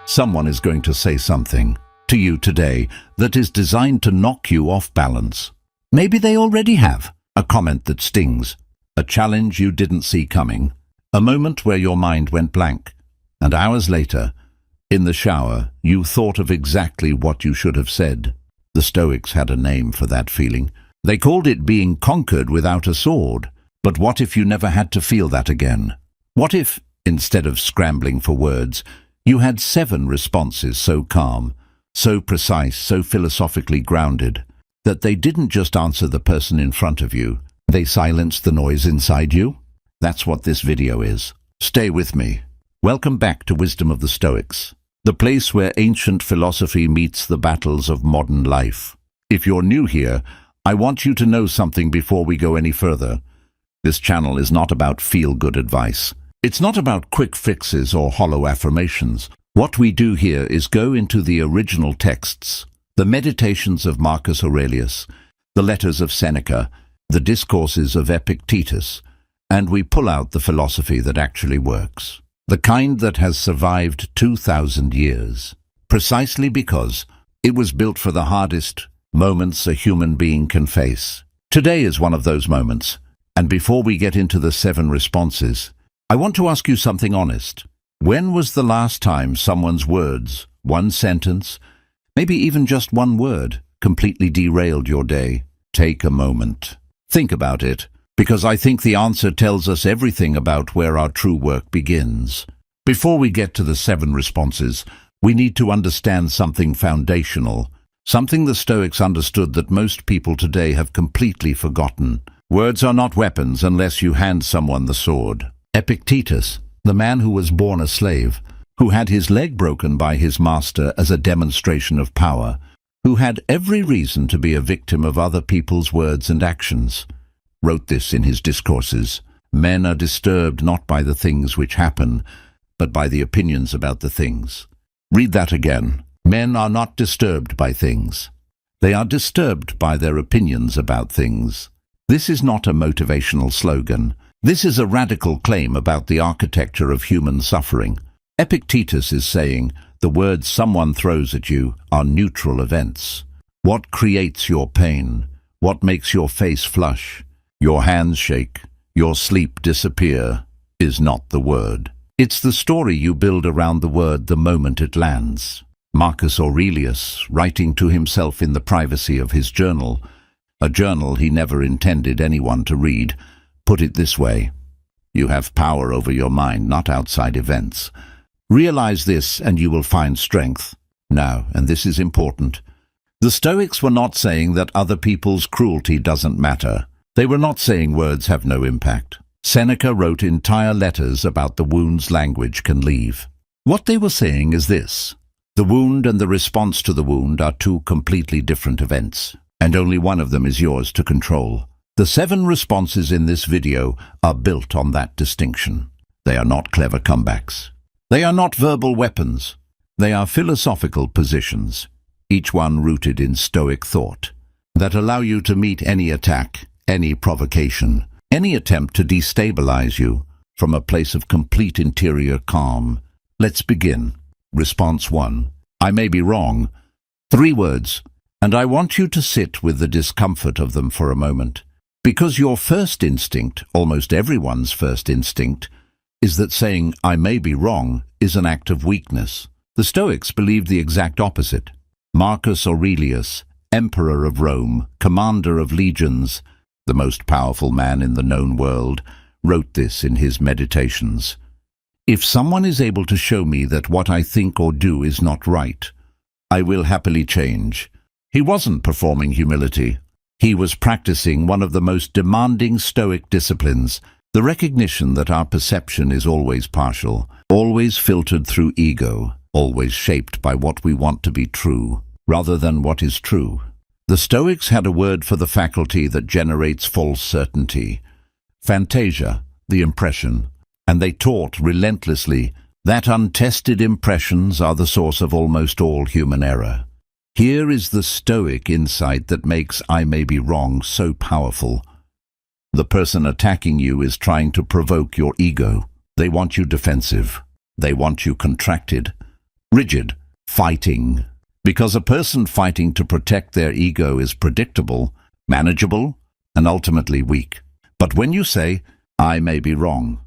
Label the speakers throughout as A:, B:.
A: Someone is going to say something to you today that is designed to knock you off balance. Maybe they already have. A comment that stings, a challenge you didn't see coming, a moment where your mind went blank, and hours later, in the shower, you thought of exactly what you should have said. The Stoics had a name for that feeling. They called it being conquered without a sword. But what if you never had to feel that again? What if, instead of scrambling for words, you had 7 responses so calm, so precise, so philosophically grounded, that they didn't just answer the person in front of you, they silenced the noise inside you? That's what this video is. Stay with me. Welcome back to Wisdom of the Stoics, the place where ancient philosophy meets the battles of modern life. If you're new here, I want you to know something before we go any further. This channel is not about feel-good advice. It's not about quick fixes or hollow affirmations. What we do here is go into the original texts, the meditations of Marcus Aurelius, the letters of Seneca, the discourses of Epictetus, and we pull out the philosophy that actually works. The kind that has survived 2,000 years, precisely because it was built for the hardest moments a human being can face. Today is one of those moments, and before we get into the 7 responses, I want to ask you something honest. When was the last time someone's words, one sentence, maybe even just one word, completely derailed your day? Take a moment. Think about it, because I think the answer tells us everything about where our true work begins. Before we get to the 7 responses, we need to understand something foundational, something the Stoics understood that most people today have completely forgotten. Words are not weapons unless you hand someone the sword. Epictetus, the man who was born a slave, who had his leg broken by his master as a demonstration of power, who had every reason to be a victim of other people's words and actions, wrote this in his discourses. Men are disturbed not by the things which happen, but by the opinions about the things. Read that again. Men are not disturbed by things. They are disturbed by their opinions about things. This is not a motivational slogan. This is a radical claim about the architecture of human suffering. Epictetus is saying the words someone throws at you are neutral events. What creates your pain? What makes your face flush? Your hands shake, your sleep disappear, is not the word. It's the story you build around the word the moment it lands. Marcus Aurelius, writing to himself in the privacy of his journal, a journal he never intended anyone to read, put it this way: you have power over your mind, not outside events. Realize this and you will find strength. Now, and this is important, the Stoics were not saying that other people's cruelty doesn't matter. They were not saying words have no impact. Seneca wrote entire letters about the wounds language can leave. What they were saying is this: the wound and the response to the wound are 2 completely different events, and only one of them is yours to control. The 7 responses in this video are built on that distinction. They are not clever comebacks. They are not verbal weapons. They are philosophical positions, each one rooted in Stoic thought, that allow you to meet any attack, any provocation, any attempt to destabilize you from a place of complete interior calm. Let's begin. Response 1. I may be wrong. 3 words, and I want you to sit with the discomfort of them for a moment. Because your first instinct, almost everyone's first instinct, is that saying I may be wrong is an act of weakness. The Stoics believed the exact opposite. Marcus Aurelius, emperor of Rome, commander of legions, the most powerful man in the known world, wrote this in his meditations. If someone is able to show me that what I think or do is not right, I will happily change. He wasn't performing humility. He was practicing one of the most demanding Stoic disciplines, the recognition that our perception is always partial, always filtered through ego, always shaped by what we want to be true, rather than what is true. The Stoics had a word for the faculty that generates false certainty: fantasia, the impression, and they taught relentlessly that untested impressions are the source of almost all human error. Here is the Stoic insight that makes I may be wrong so powerful. The person attacking you is trying to provoke your ego. They want you defensive. They want you contracted. rigid, fighting. Because a person fighting to protect their ego is predictable, manageable, and ultimately weak. But when you say, I may be wrong,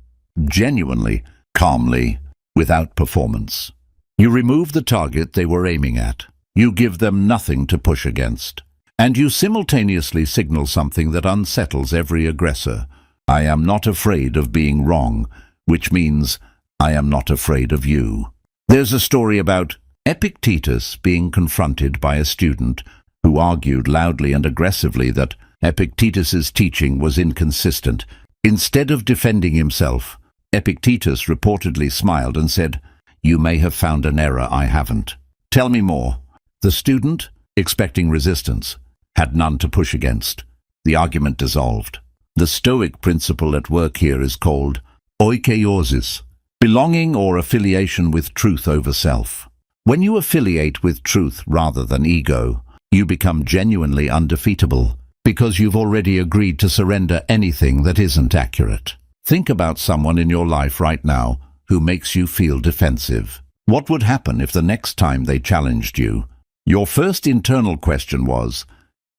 A: genuinely, calmly, without performance, you remove the target they were aiming at. You give them nothing to push against. And you simultaneously signal something that unsettles every aggressor. I am not afraid of being wrong, which means I am not afraid of you. There's a story about Epictetus being confronted by a student who argued loudly and aggressively that Epictetus's teaching was inconsistent. Instead of defending himself, Epictetus reportedly smiled and said, "You may have found an error I haven't. Tell me more." The student, expecting resistance, had none to push against. The argument dissolved. The Stoic principle at work here is called oikeiosis, belonging or affiliation with truth over self. When you affiliate with truth rather than ego, you become genuinely undefeatable, because you've already agreed to surrender anything that isn't accurate. Think about someone in your life right now who makes you feel defensive. What would happen if the next time they challenged you, your first internal question was,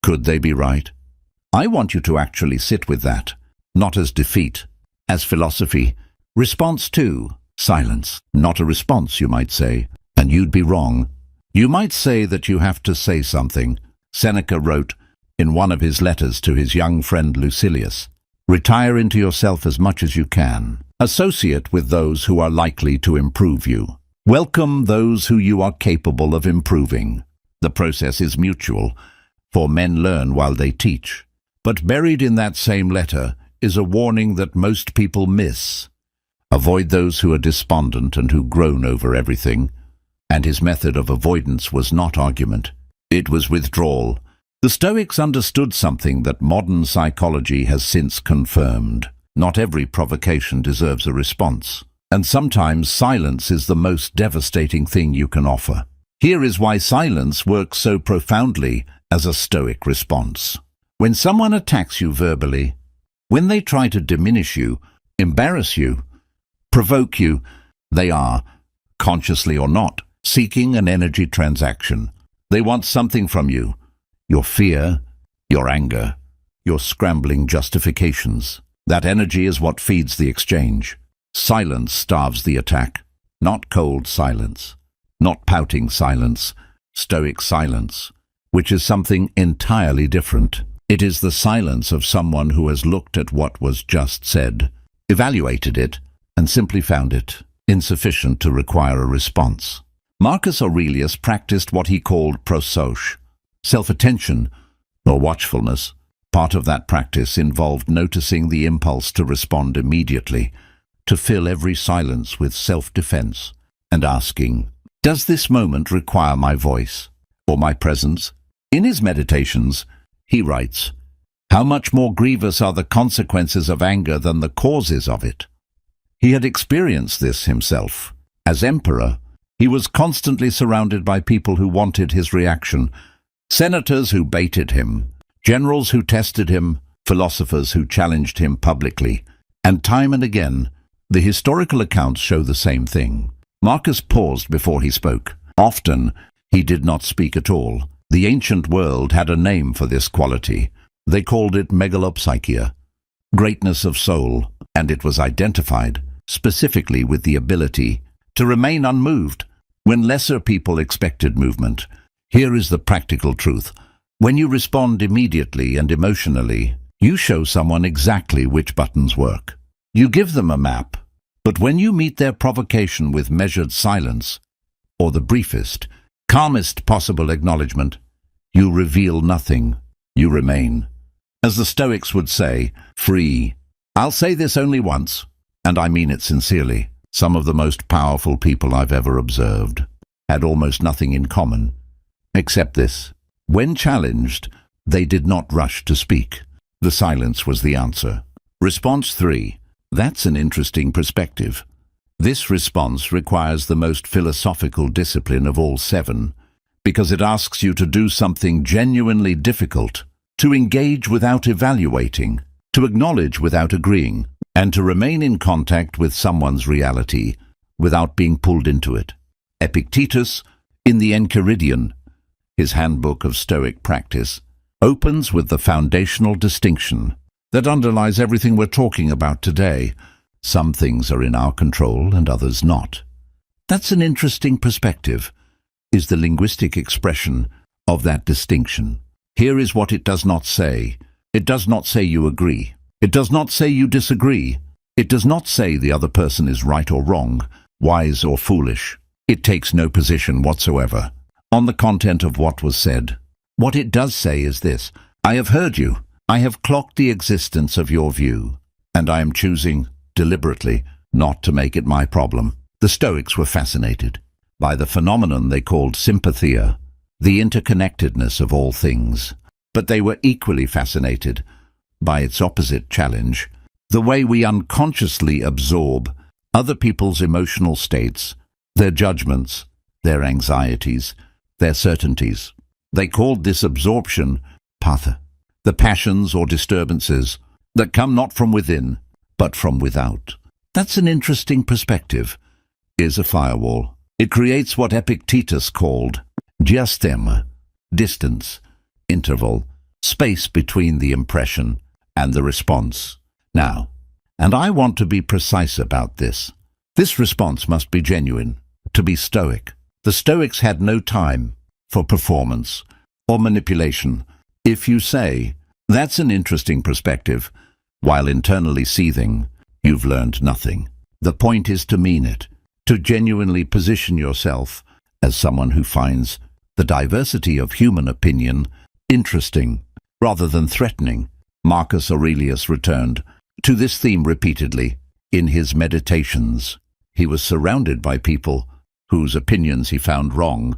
A: could they be right? I want you to actually sit with that, not as defeat, as philosophy. Response 2, silence. Not a response, you might say, and you'd be wrong. You might say that you have to say something. Seneca wrote in one of his letters to his young friend Lucilius, "Retire into yourself as much as you can. Associate with those who are likely to improve you. Welcome those who you are capable of improving." The process is mutual, for men learn while they teach. But buried in that same letter is a warning that most people miss. Avoid those who are despondent and who groan over everything. And his method of avoidance was not argument. It was withdrawal. The Stoics understood something that modern psychology has since confirmed. Not every provocation deserves a response. And sometimes silence is the most devastating thing you can offer. Here is why silence works so profoundly as a Stoic response. When someone attacks you verbally, when they try to diminish you, embarrass you, provoke you, they are, consciously or not, seeking an energy transaction. They want something from you. Your fear, your anger, your scrambling justifications. That energy is what feeds the exchange. Silence starves the attack. Not cold silence. Not pouting silence. Stoic silence, which is something entirely different. It is the silence of someone who has looked at what was just said, evaluated it, and simply found it insufficient to require a response. Marcus Aurelius practiced what he called prosauche, self-attention or watchfulness. Part of that practice involved noticing the impulse to respond immediately, to fill every silence with self-defense, and asking, does this moment require my voice or my presence? In his meditations, he writes, how much more grievous are the consequences of anger than the causes of it? He had experienced this himself. As emperor, he was constantly surrounded by people who wanted his reaction, senators who baited him, generals who tested him, philosophers who challenged him publicly, and time and again, the historical accounts show the same thing. Marcus paused before he spoke. Often, he did not speak at all. The ancient world had a name for this quality. They called it megalopsychia, greatness of soul, and it was identified specifically with the ability to remain unmoved when lesser people expected movement. Here is the practical truth. When you respond immediately and emotionally, you show someone exactly which buttons work. You give them a map, but when you meet their provocation with measured silence, or the briefest, calmest possible acknowledgement, you reveal nothing. You remain, as the Stoics would say, free. I'll say this only once, and I mean it sincerely. Some of the most powerful people I've ever observed had almost nothing in common, except this. When challenged, they did not rush to speak. The silence was the answer. Response 3. That's an interesting perspective. This response requires the most philosophical discipline of all 7, because it asks you to do something genuinely difficult, to engage without evaluating, to acknowledge without agreeing, and to remain in contact with someone's reality without being pulled into it. Epictetus, in the Enchiridion, his handbook of Stoic practice, opens with the foundational distinction that underlies everything we're talking about today. Some things are in our control and others not. That's an interesting perspective, is the linguistic expression of that distinction. Here is what it does not say. It does not say you agree. It does not say you disagree. It does not say the other person is right or wrong, wise or foolish. It takes no position whatsoever on the content of what was said. What it does say is this: I have heard you. I have clocked the existence of your view, and I am choosing, deliberately, not to make it my problem. The Stoics were fascinated by the phenomenon they called sympathia, the interconnectedness of all things. But they were equally fascinated by its opposite challenge, the way we unconsciously absorb other people's emotional states, their judgments, their anxieties, their certainties. They called this absorption patha, the passions or disturbances that come not from within, but from without. That's an interesting perspective. Is a firewall. It creates what Epictetus called diastema, distance, interval, space between the impression and the response. Now, and I want to be precise about this. This response must be genuine, to be Stoic. The Stoics had no time for performance or manipulation. If you say, that's an interesting perspective, while internally seething, you've learned nothing. The point is to mean it, to genuinely position yourself as someone who finds the diversity of human opinion interesting rather than threatening. Marcus Aurelius returned to this theme repeatedly in his meditations. He was surrounded by people whose opinions he found wrong,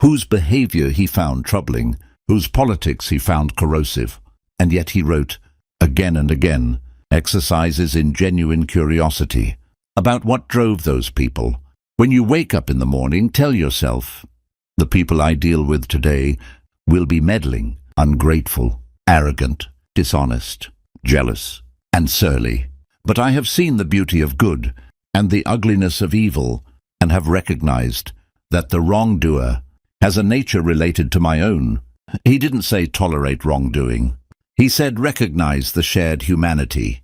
A: whose behavior he found troubling, whose politics he found corrosive, and yet he wrote, again and again, exercises in genuine curiosity about what drove those people. When you wake up in the morning, tell yourself, the people I deal with today will be meddling, ungrateful, arrogant, dishonest, jealous, and surly. But I have seen the beauty of good and the ugliness of evil, and have recognized that the wrongdoer has a nature related to my own. He didn't say tolerate wrongdoing. He said recognize the shared humanity.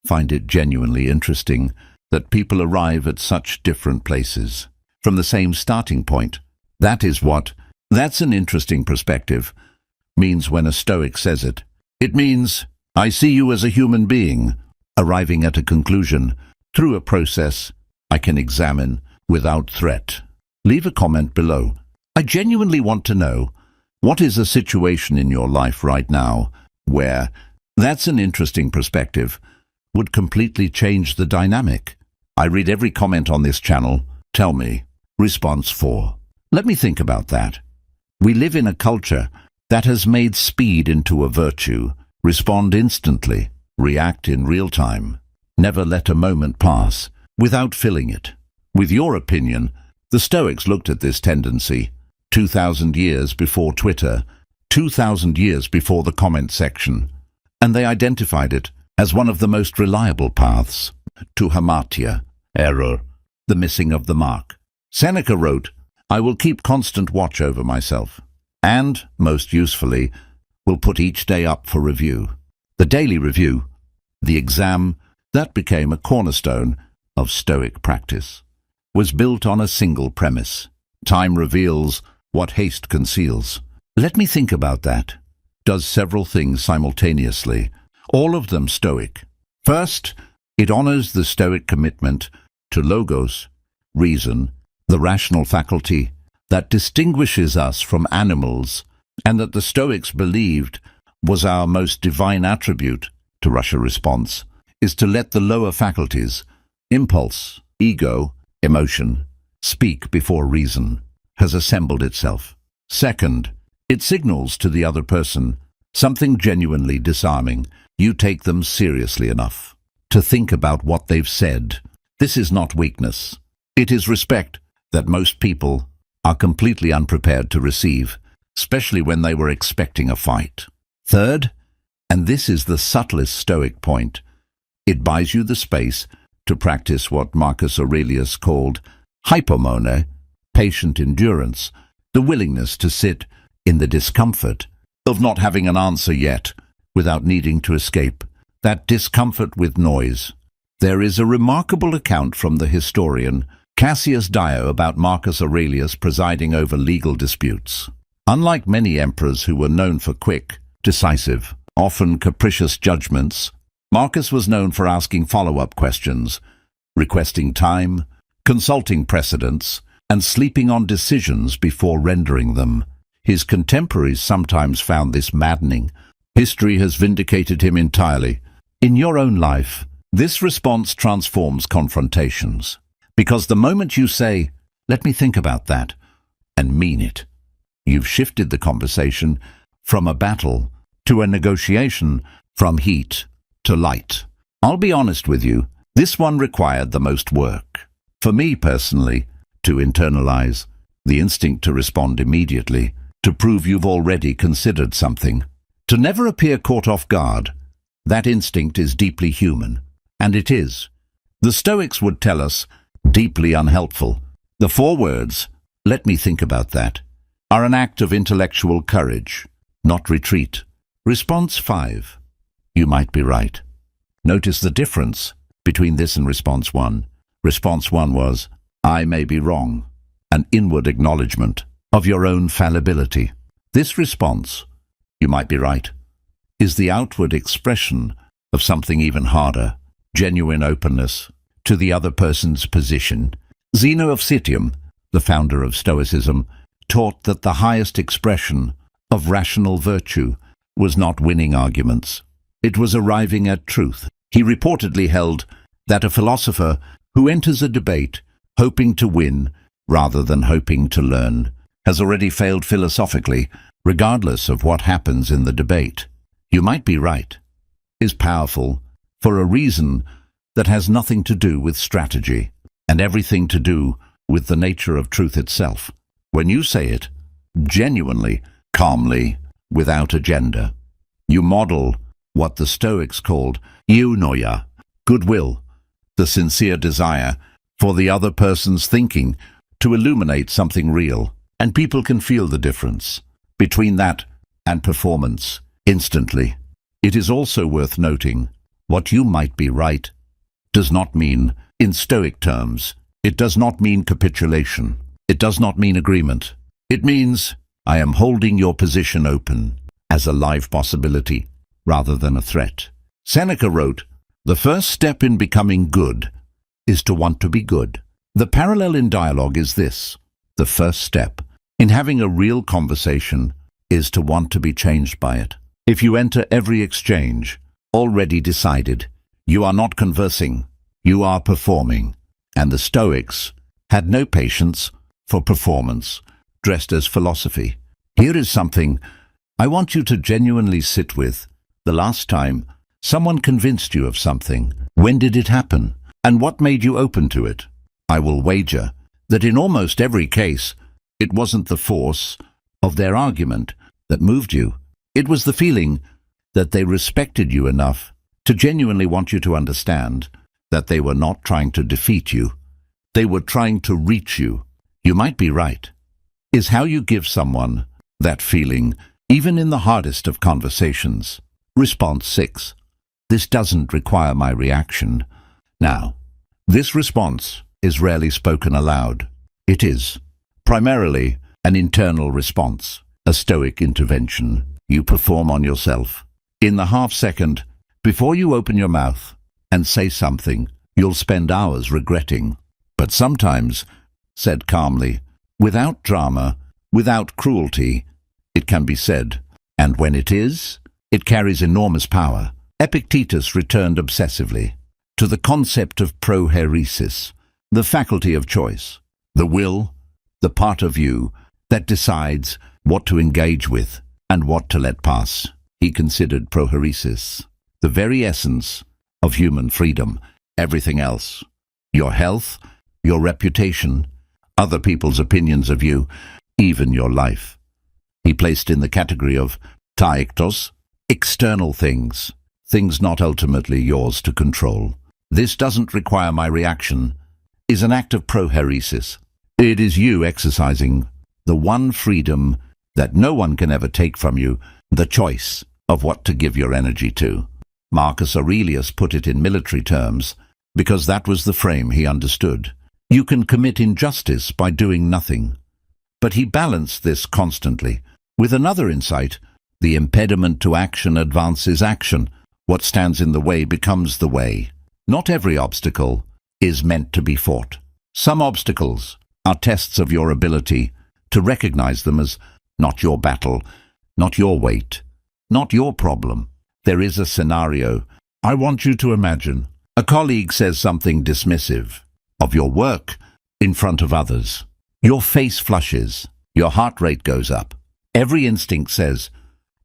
A: Find it genuinely interesting that people arrive at such different places from the same starting point. That's an interesting perspective, means when a Stoic says it. It means, I see you as a human being, arriving at a conclusion through a process I can examine without threat. Leave a comment below. I genuinely want to know, what is a situation in your life right now where that's an interesting perspective would completely change the dynamic? I read every comment on this channel. Tell me. Response 4. Let me think about that. We live in a culture that has made speed into a virtue. Respond instantly. React in real time. Never let a moment pass without filling it with your opinion. The Stoics looked at this tendency 2,000 years before Twitter, 2,000 years before the comment section, and they identified it as one of the most reliable paths to hamartia, error, the missing of the mark. Seneca wrote, I will keep constant watch over myself, and, most usefully, will put each day up for review. The daily review, the exam, that became a cornerstone of Stoic practice, was built on a single premise. Time reveals what haste conceals. Let me think about that. Does several things simultaneously, all of them Stoic. First, it honors the Stoic commitment to logos, reason, the rational faculty that distinguishes us from animals, and that the Stoics believed was our most divine attribute. To rush a response is to let the lower faculties, impulse, ego, emotion, speak before reason has assembled itself. Second, it signals to the other person something genuinely disarming. You take them seriously enough to think about what they've said. This is not weakness. It is respect that most people are completely unprepared to receive, especially when they were expecting a fight. Third, and this is the subtlest Stoic point, it buys you the space to practice what Marcus Aurelius called hypomone, patient endurance, the willingness to sit in the discomfort of not having an answer yet without needing to escape that discomfort with noise. There is a remarkable account from the historian Cassius Dio about Marcus Aurelius presiding over legal disputes. Unlike many emperors who were known for quick, decisive, often capricious judgments, Marcus was known for asking follow-up questions, requesting time, consulting precedents, and sleeping on decisions before rendering them. His contemporaries sometimes found this maddening. History has vindicated him entirely. In your own life, this response transforms confrontations. Because the moment you say, "Let me think about that," and mean it, you've shifted the conversation from a battle to a negotiation, from heat to light. I'll be honest with you, this one required the most work. For me personally, to internalize the instinct to respond immediately, to prove you've already considered something, to never appear caught off guard. That instinct is deeply human, and it is. The Stoics would tell us, deeply unhelpful. The 4 words, "Let me think about that," are an act of intellectual courage, not retreat. Response 5. You might be right. Notice the difference between this and response 1. Response 1 was, "I may be wrong," an inward acknowledgement of your own fallibility. This response, "You might be right," is the outward expression of something even harder, genuine openness to the other person's position. Zeno of Citium, the founder of Stoicism, taught that the highest expression of rational virtue was not winning arguments. It was arriving at truth. He reportedly held that a philosopher who enters a debate hoping to win rather than hoping to learn has already failed philosophically, regardless of what happens in the debate. "You might be right" is powerful for a reason that has nothing to do with strategy and everything to do with the nature of truth itself. When you say it, genuinely, calmly, without agenda, you model what the Stoics called eunoia, goodwill, the sincere desire for the other person's thinking to illuminate something real, and people can feel the difference between that and performance instantly. It is also worth noting, what "you might be right" does not mean, in Stoic terms, it does not mean capitulation. It does not mean agreement. It means, I am holding your position open as a live possibility rather than a threat. Seneca wrote, "The first step in becoming good is to want to be good." The parallel in dialogue is this. The first step in having a real conversation is to want to be changed by it. If you enter every exchange already decided, you are not conversing, you are performing. And the Stoics had no patience for performance dressed as philosophy. Here is something I want you to genuinely sit with. The last time someone convinced you of something, when did it happen? And what made you open to it? I will wager that in almost every case, it wasn't the force of their argument that moved you. It was the feeling that they respected you enough to genuinely want you to understand that they were not trying to defeat you. They were trying to reach you. "You might be right" is how you give someone that feeling, even in the hardest of conversations. Response 6. This doesn't require my reaction. Now, this response is rarely spoken aloud. It is primarily an internal response, a Stoic intervention you perform on yourself. In the half-second before you open your mouth and say something you'll spend hours regretting, but sometimes, said calmly, without drama, without cruelty, it can be said, and when it is, it carries enormous power. Epictetus returned obsessively to the concept of prohairesis, the faculty of choice, the will, the part of you that decides what to engage with and what to let pass. He considered prohairesis the very essence of human freedom. Everything else, your health, your reputation, other people's opinions of you, even your life, he placed in the category of taiktos, external things, things not ultimately yours to control. This doesn't require my reaction is an act of prohairesis. It is you exercising the one freedom that no one can ever take from you, the choice of what to give your energy to. Marcus Aurelius put it in military terms because that was the frame he understood. You can commit injustice by doing nothing. But he balanced this constantly with another insight: the impediment to action advances action. What stands in the way becomes the way. Not every obstacle is meant to be fought. Some obstacles are tests of your ability to recognize them as not your battle, not your weight, not your problem. There is a scenario I want you to imagine. A colleague says something dismissive of your work in front of others. Your face flushes, your heart rate goes up. Every instinct says,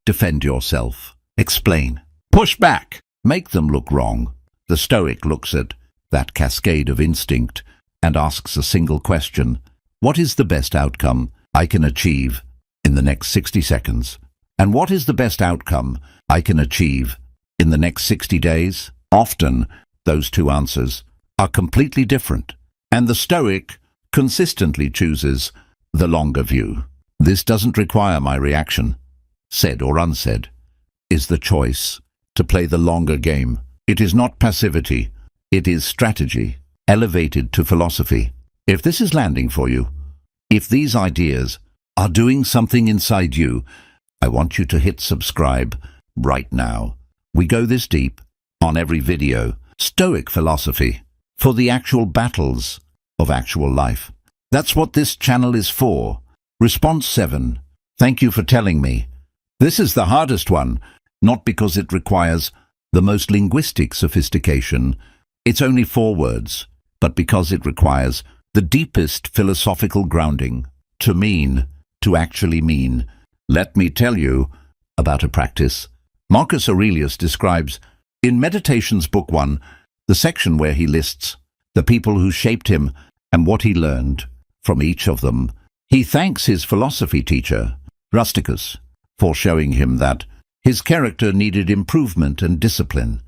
A: defend yourself, explain, push back, make them look wrong. The Stoic looks at that cascade of instinct and asks a single question: what is the best outcome I can achieve in the next 60 seconds? And what is the best outcome I can achieve in the next 60 days? Often, those two answers are completely different, and the Stoic consistently chooses the longer view. This doesn't require my reaction, said or unsaid, is the choice to play the longer game. It is not passivity, it is strategy, elevated to philosophy. If this is landing for you, if these ideas are doing something inside you, I want you to hit subscribe right now. We go this deep on every video. Stoic philosophy for the actual battles of actual life. That's what this channel is for. Response 7. Thank you for telling me. This is the hardest one, not because it requires the most linguistic sophistication. It's only 4 words, but because it requires the deepest philosophical grounding. To mean, to actually mean. Let me tell you about a practice Marcus Aurelius describes in Meditations Book 1, the section where he lists the people who shaped him and what he learned from each of them. He thanks his philosophy teacher, Rusticus, for showing him that his character needed improvement and discipline.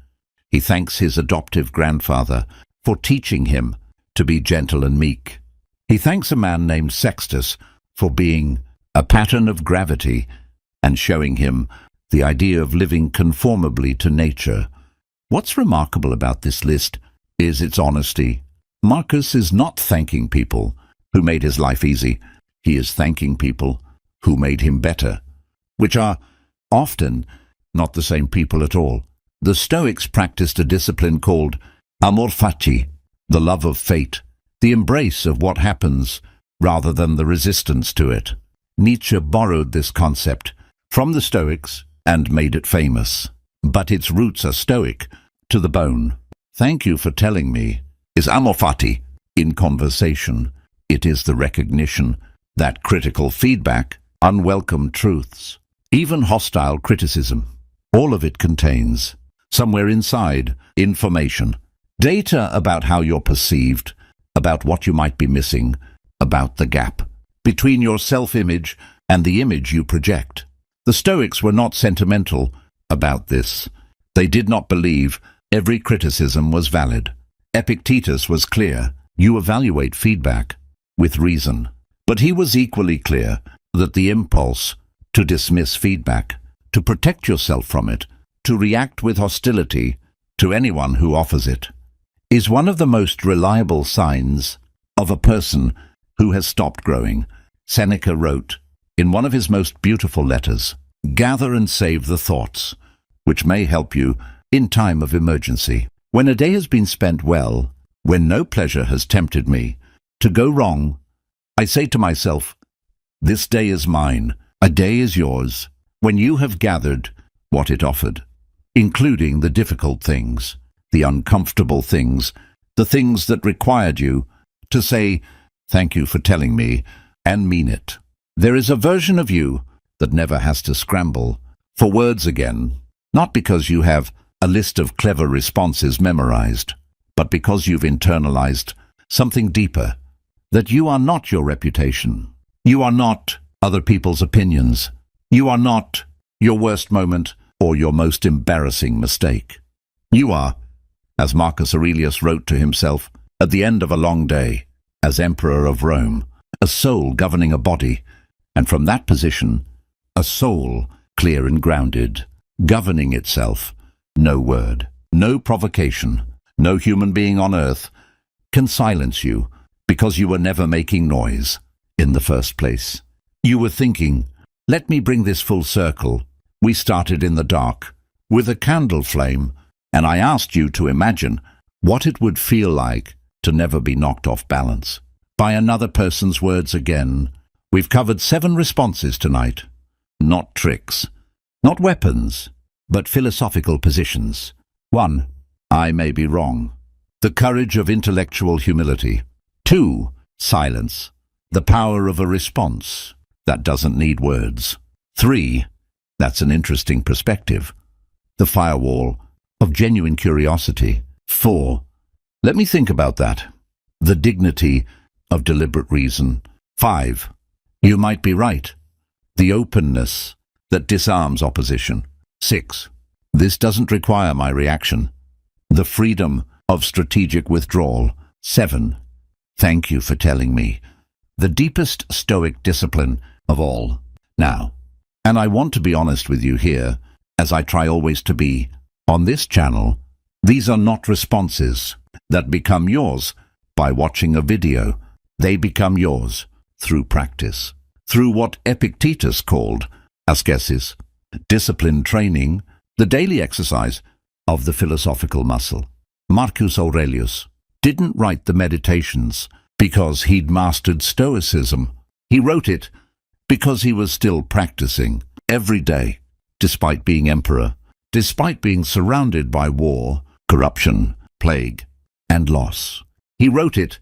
A: He thanks his adoptive grandfather for teaching him to be gentle and meek. He thanks a man named Sextus for being a pattern of gravity and showing him the idea of living conformably to nature. What's remarkable about this list is its honesty. Marcus is not thanking people who made his life easy. He is thanking people who made him better, which are often not the same people at all. The Stoics practiced a discipline called amor fati, the love of fate, the embrace of what happens rather than the resistance to it. Nietzsche borrowed this concept from the Stoics and made it famous, but its roots are Stoic to the bone. Thank you for telling me is amor fati in conversation. It is the recognition that critical feedback, unwelcome truths, even hostile criticism, all of it contains, somewhere inside, information, data about how you're perceived, about what you might be missing, about the gap between your self-image and the image you project. The Stoics were not sentimental about this. They did not believe every criticism was valid. Epictetus was clear: you evaluate feedback with reason. But he was equally clear that the impulse to dismiss feedback, to protect yourself from it, to react with hostility to anyone who offers it, is one of the most reliable signs of a person who has stopped growing. Seneca wrote in one of his most beautiful letters, "Gather and save the thoughts which may help you in time of emergency. When a day has been spent well, when no pleasure has tempted me to go wrong, I say to myself, this day is mine, a day is yours, when you have gathered what it offered, including the difficult things, the uncomfortable things, the things that required you to say, thank you for telling me, and mean it. There is a version of you that never has to scramble for words again, not because you have a list of clever responses memorized, but because you've internalized something deeper, that you are not your reputation. You are not other people's opinions. You are not your worst moment or your most embarrassing mistake. You are, as Marcus Aurelius wrote to himself at the end of a long day, as Emperor of Rome, a soul governing a body, and from that position, a soul clear and grounded, governing itself. No word, no provocation, no human being on earth can silence you because you were never making noise in the first place. You were thinking, let me bring this full circle. We started in the dark with a candle flame, and I asked you to imagine what it would feel like to never be knocked off balance by another person's words again. We've covered 7 responses tonight. Not tricks, not weapons, but philosophical positions. 1. I may be wrong. The courage of intellectual humility. 2. Silence. The power of a response that doesn't need words. 3. That's an interesting perspective. The firewall of genuine curiosity. 4. Let me think about that. The dignity of deliberate reason. 5. You might be right. The openness that disarms opposition. 6. This doesn't require my reaction. The freedom of strategic withdrawal. 7. Thank you for telling me. The deepest Stoic discipline of all. Now, and I want to be honest with you here, as I try always to be, on this channel, these are not responses that become yours by watching a video. They become yours through practice, through what Epictetus called ascesis, discipline training, the daily exercise of the philosophical muscle. Marcus Aurelius didn't write the Meditations because he'd mastered Stoicism. He wrote it because he was still practicing every day, despite being emperor, despite being surrounded by war, corruption, plague, and loss. He wrote it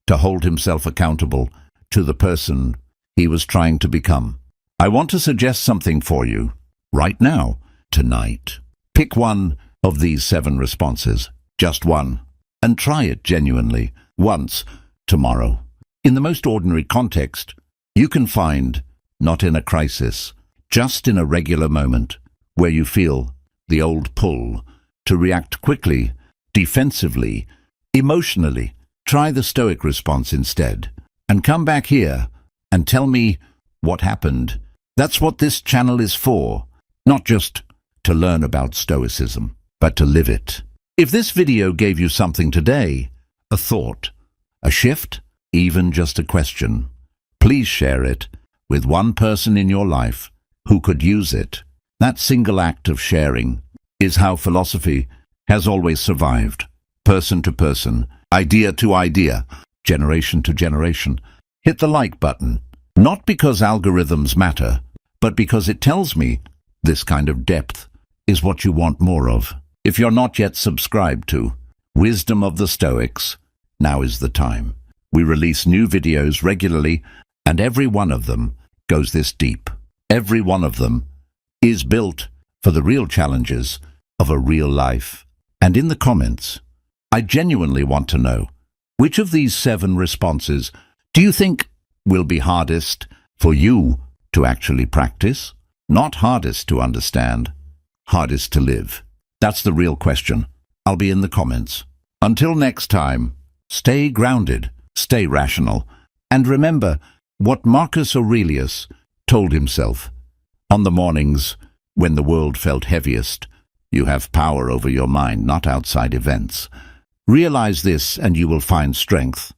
A: to hold himself accountable to the person he was trying to become. I want to suggest something for you right now, tonight. Pick one of these 7 responses, just one, and try it genuinely once tomorrow. In the most ordinary context, you can find, not in a crisis, just in a regular moment where you feel the old pull to react quickly, defensively, emotionally. Try the Stoic response instead, and come back here and tell me what happened. That's what this channel is for, not just to learn about Stoicism, but to live it. If this video gave you something today, a thought, a shift, even just a question, please share it with one person in your life who could use it. That single act of sharing is how philosophy has always survived, person to person, idea to idea, generation to generation. Hit the like button, not because algorithms matter, but because it tells me this kind of depth is what you want more of. If you're not yet subscribed to Wisdom of the Stoics, now is the time. We release new videos regularly, and every one of them goes this deep. Every one of them is built for the real challenges of a real life. And in the comments, I genuinely want to know, which of these 7 responses do you think will be hardest for you to actually practice? Not hardest to understand, hardest to live. That's the real question. I'll be in the comments. Until next time, stay grounded, stay rational, and remember what Marcus Aurelius told himself. On the mornings when the world felt heaviest, you have power over your mind, not outside events. Realize this and you will find strength.